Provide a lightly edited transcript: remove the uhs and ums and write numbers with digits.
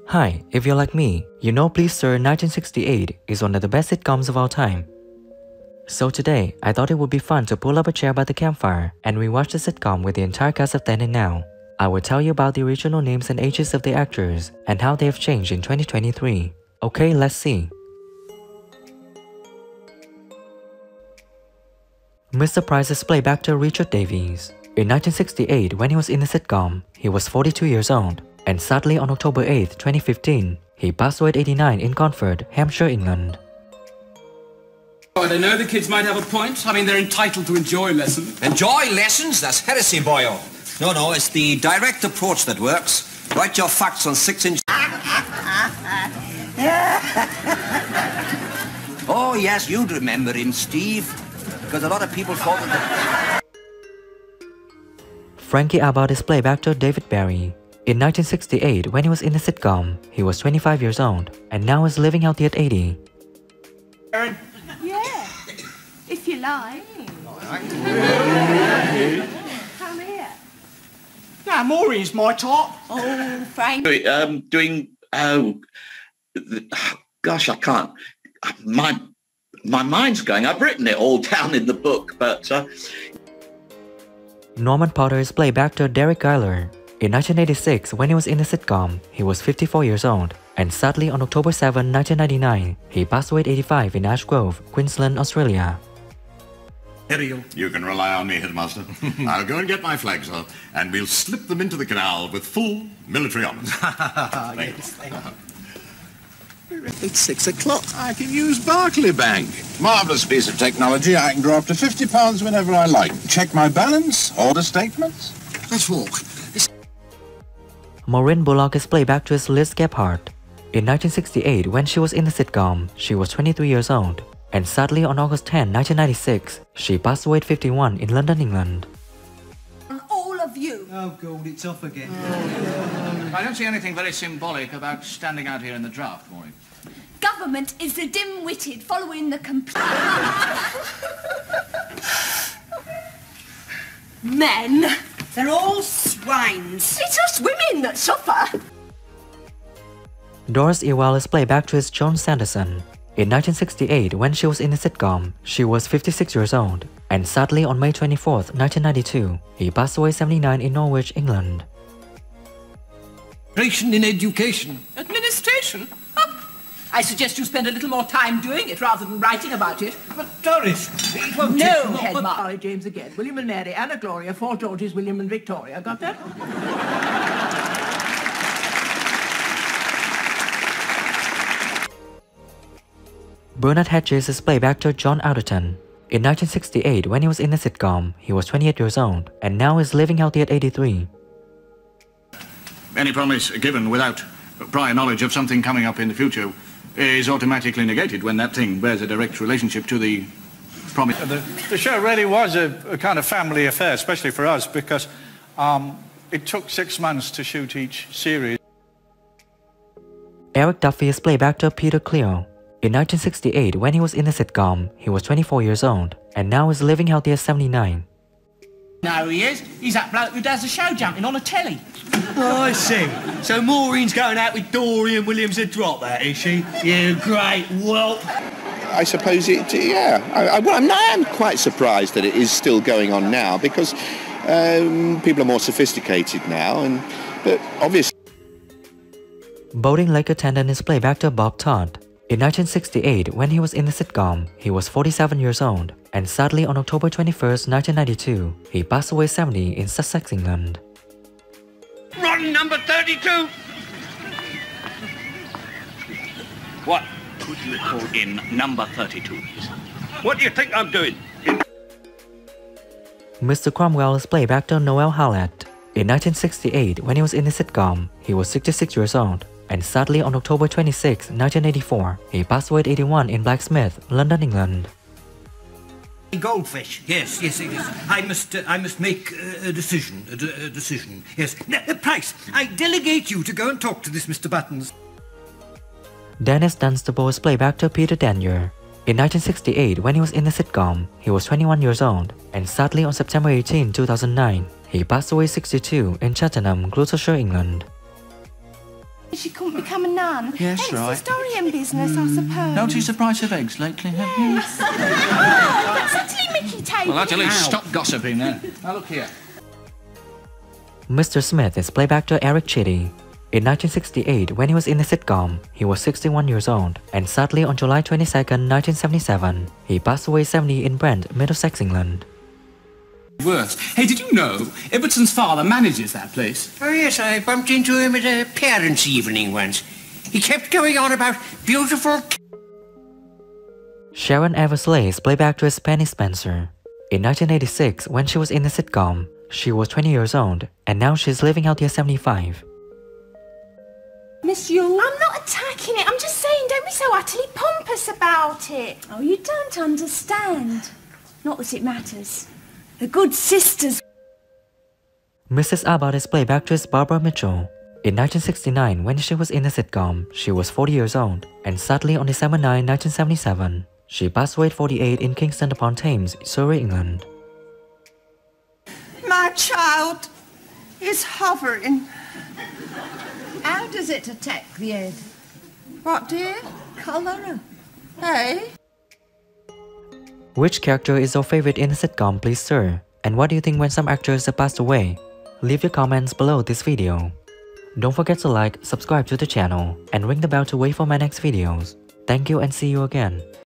Hi, if you're like me, you know Please Sir 1968 is one of the best sitcoms of all time. So today, I thought it would be fun to pull up a chair by the campfire and rewatch the sitcom with the entire cast of then and now. I will tell you about the original names and ages of the actors and how they have changed in 2023. Okay, let's see. Mr. Price's playback actor Richard Davies. In 1968, when he was in the sitcom, he was 42 years old, and sadly on October 8, 2015, he passed away at 89 in Concord, Hampshire, England. I don't know, the kids might have a point. I mean, they're entitled to enjoy lessons. Enjoy lessons? That's heresy, boyo. No, it's the direct approach that works. Write your facts on 6-inch... Oh, yes, you'd remember him, Steve. Because a lot of people thought that... Frankie Abbott is playback actor David Barry. In 1968, when he was in the sitcom, he was 25 years old, and now is living healthy at 80. Aaron? Yeah, if you like. Come here. Now, Maureen's my top. Oh, Frank. Gosh, I can't. My mind's going. I've written it all down in the book, but... Norman Potter is playback actor Deryck Guyler. In 1986, when he was in the sitcom, he was 54 years old, and sadly on October 7, 1999, he passed away at 85 in Ash Grove, Queensland, Australia. Ariel, you can rely on me, Headmaster. I'll go and get my flags off, and we'll slip them into the canal with full military honours. Yes, thank you. It's 6 o'clock. I can use Barclay Bank. Marvellous piece of technology. I can draw up to £50 whenever I like. Check my balance, order statements. Let's walk. Maureen Bullock is playback actress Liz Gephardt. In 1968, when she was in the sitcom, she was 23 years old, and sadly on August 10, 1996, she passed away at 51 in London, England. All of you. Oh, God, it's off again. I don't see anything very symbolic about standing out here in the draft, Maureen. Government is the dim-witted following the complete... Men. They're all swines. It's us women that suffer. Doris Edwards is playback actress Joan Sanderson. In 1968, when she was in the sitcom, she was 56 years old, and sadly on May 24, 1992, he passed away 79 in Norwich, England. In education. Administration? I suggest you spend a little more time doing it rather than writing about it. But, Doris, it won't No, take long. Headmaster. Sorry, James again. William and Mary, Anna Gloria, 4 Georges, William and Victoria. Got that? Bernard Hedges is playback actor John Alderton. In 1968, when he was in the sitcom, he was 28 years old, and now is living healthy at 83. Any promise given without prior knowledge of something coming up in the future is automatically negated when that thing bears a direct relationship to the promise. The show really was a kind of family affair, especially for us, because it took 6 months to shoot each series. Erik Duffy is playback actor Peter Cleo. In 1968, when he was in the sitcom, he was 24 years old, and now is living healthy at 79. No, he is. He's that bloke who does the show jumping on a telly. Oh, I see. So Maureen's going out with Dorian Williams a drop, that, is she? You great whelp. I suppose it, yeah. I am quite surprised that it is still going on now because people are more sophisticated now, but obviously... Boating Lake attendant is playback actor Bob Todd. In 1968, when he was in the sitcom, he was 47 years old, and sadly on October 21, 1992, he passed away 70 in Sussex, England. Run number 32! What could you call in number 32? What do you think I'm doing? Mr. Cromwell is playback actor Noel Howlett. In 1968, when he was in the sitcom, he was 66 years old, and sadly on October 26, 1984, he passed away at 81 in Blacksmith, London, England. Goldfish. Yes. I must make a decision. Yes. Now, Price, I delegate you to go and talk to this Mr. Buttons. Dennis Dunstable is playback actor Peter Danier. In 1968, when he was in the sitcom, he was 21 years old, and sadly on September 18, 2009, he passed away 62 in Cheltenham, Gloucestershire, England. She couldn't become a nun. Yes, It's right. historian business, I suppose. Notice the price of eggs lately, have you? Yes. Oh, that's actually Mickey table. Well, actually, stop gossiping then. Now, look here. Mr. Smith is playback to Erik Chitty. In 1968, when he was in the sitcom, he was 61 years old, and sadly on July 22, 1977, he passed away 70 in Brent, Middlesex, England. Worse. Hey, did you know Ibbetson's father manages that place? Oh, yes, I bumped into him at a parents' evening once. He kept going on about beautiful... Sharon Eversley is playback to his Penny Spencer. In 1986, when she was in the sitcom, she was 20 years old, and now she's living out year 75. Miss Yule? I'm not attacking it. I'm just saying, don't be so utterly pompous about it. Oh, you don't understand. Not that it matters. The good sisters. Mrs. Abbott is playback to his Barbara Mitchell. In 1969, when she was in the sitcom, she was 40 years old, and sadly on December 9, 1977, she passed away at 48 in Kingston upon Thames, Surrey, England. My child is hovering. How does it attack the head? What, dear? Cholera. Hey? Which character is your favorite in the sitcom, please sir? And what do you think when some actors have passed away? Leave your comments below this video. Don't forget to like, subscribe to the channel, and ring the bell to wait for my next videos. Thank you and see you again.